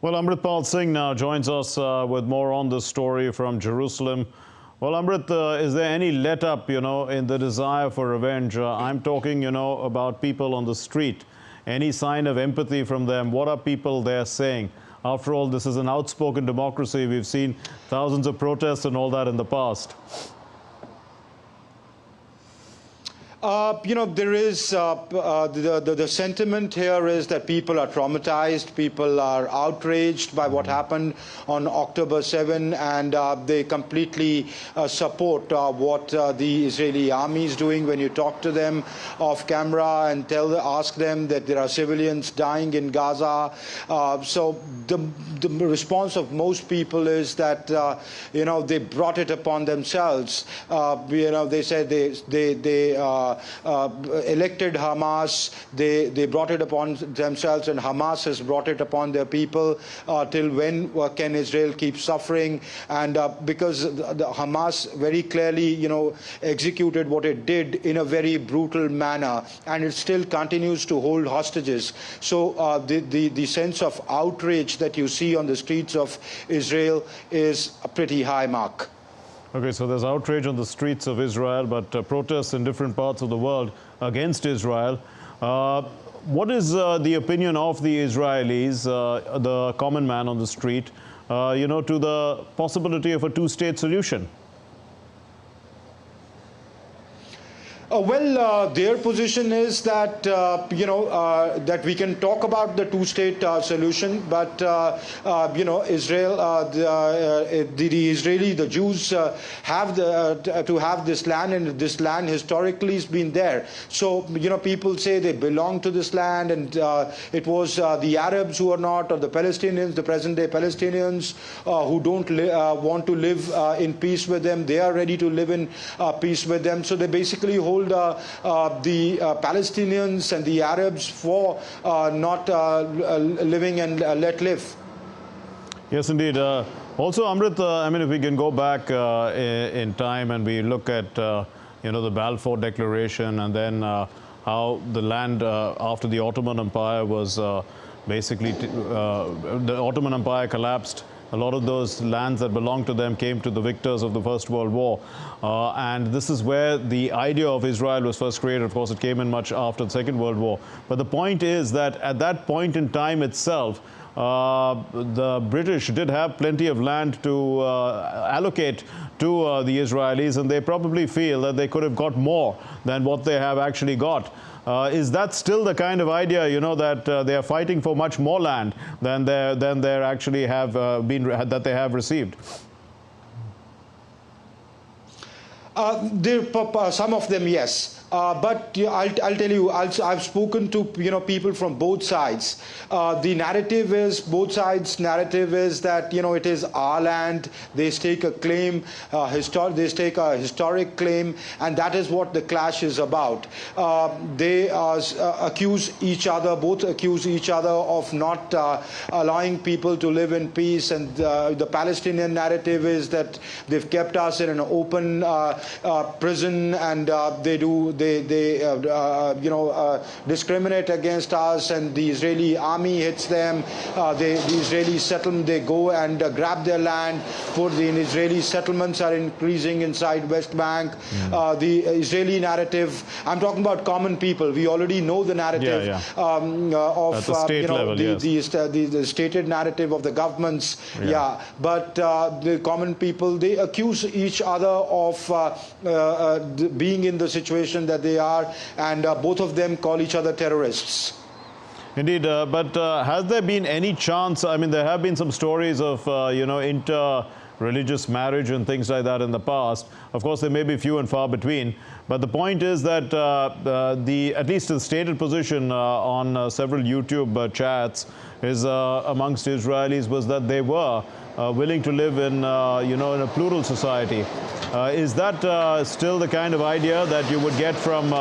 Well, Amrit Pal Singh now joins us with more on this story from Jerusalem. Well, Amrit, is there any let-up, in the desire for revenge? I'm talking, about people on the street. Any sign of empathy from them? What are people there saying? After all, this is an outspoken democracy. We've seen thousands of protests and all that in the past. There is the sentiment here is that people are traumatized, people are outraged by what happened on October 7, and they completely support what the Israeli army is doing. When you talk to them off camera and ask them that there are civilians dying in Gaza, so the response of most people is that they brought it upon themselves. They said they elected Hamas, they brought it upon themselves, and Hamas has brought it upon their people. Till when can Israel keep suffering? And because the Hamas very clearly, executed what it did in a very brutal manner, and it still continues to hold hostages. So the sense of outrage that you see on the streets of Israel is a pretty high mark. Okay, so there's outrage on the streets of Israel, but protests in different parts of the world against Israel. What is the opinion of the Israelis, the common man on the street, to the possibility of a two-state solution? Their position is that that we can talk about the two-state solution, but Israel, the Jews have to have this land, and this land historically has been there. So people say they belong to this land, and it was the Arabs who are not, or the Palestinians, the present-day Palestinians, who don't want to live in peace with them. They are ready to live in peace with them. So they basically hold the Palestinians and the Arabs for not living and let live. Yes, indeed. Also, Amrit, if we can go back in time and we look at, the Balfour Declaration, and then how the land after the Ottoman Empire was basically, the Ottoman Empire collapsed. A lot of those lands that belonged to them came to the victors of the First World War. And this is where the idea of Israel was first created. Of course, it came in much after the Second World War. But the point is that at that point in time itself, the British did have plenty of land to allocate to the Israelis, and they probably feel that they could have got more than what they have actually got. Is that still the kind of idea, that they are fighting for much more land than they actually have that they have received? Some of them, yes. But I'll tell you, I've spoken to people from both sides. The narrative is, both sides' narrative is that it is our land. They stake a claim, they stake a historic claim, and that is what the clash is about. They accuse each other, both accuse each other of not allowing people to live in peace, and the Palestinian narrative is that they've kept us in an open prison, and they discriminate against us, and the Israeli army hits them. The Israeli settlement, they go and grab their land. The Israeli settlements are increasing inside West Bank. The Israeli narrative, I'm talking about common people. We already know the narrative of at the state level, the stated narrative of the governments. But the common people, they accuse each other of being in the situation that they are, and both of them call each other terrorists. Indeed, but has there been any chance? There have been some stories of, inter-religious marriage and things like that in the past. Of course, they may be few and far between. But the point is that at least the stated position on several YouTube chats is amongst Israelis was that they were willing to live in, in a plural society. Is that still the kind of idea that you would get from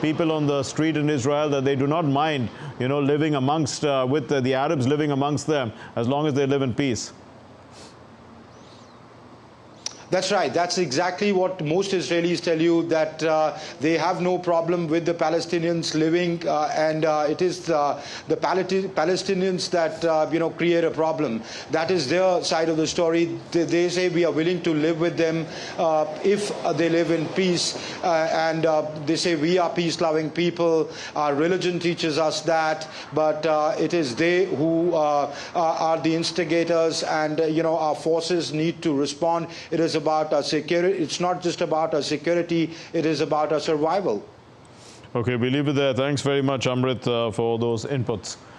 people on the street in Israel, that they do not mind, living amongst, with the Arabs living amongst them, as long as they live in peace? That's right. That's exactly what most Israelis tell you, that they have no problem with the Palestinians living, and it is the Palestinians that create a problem. That is their side of the story. They say we are willing to live with them if they live in peace, and they say we are peace-loving people. Our religion teaches us that, but it is they who are the instigators, and our forces need to respond. It is about our security. It's not just about our security, it is about our survival. Okay, we leave it there. Thanks very much, Amrit, for those inputs.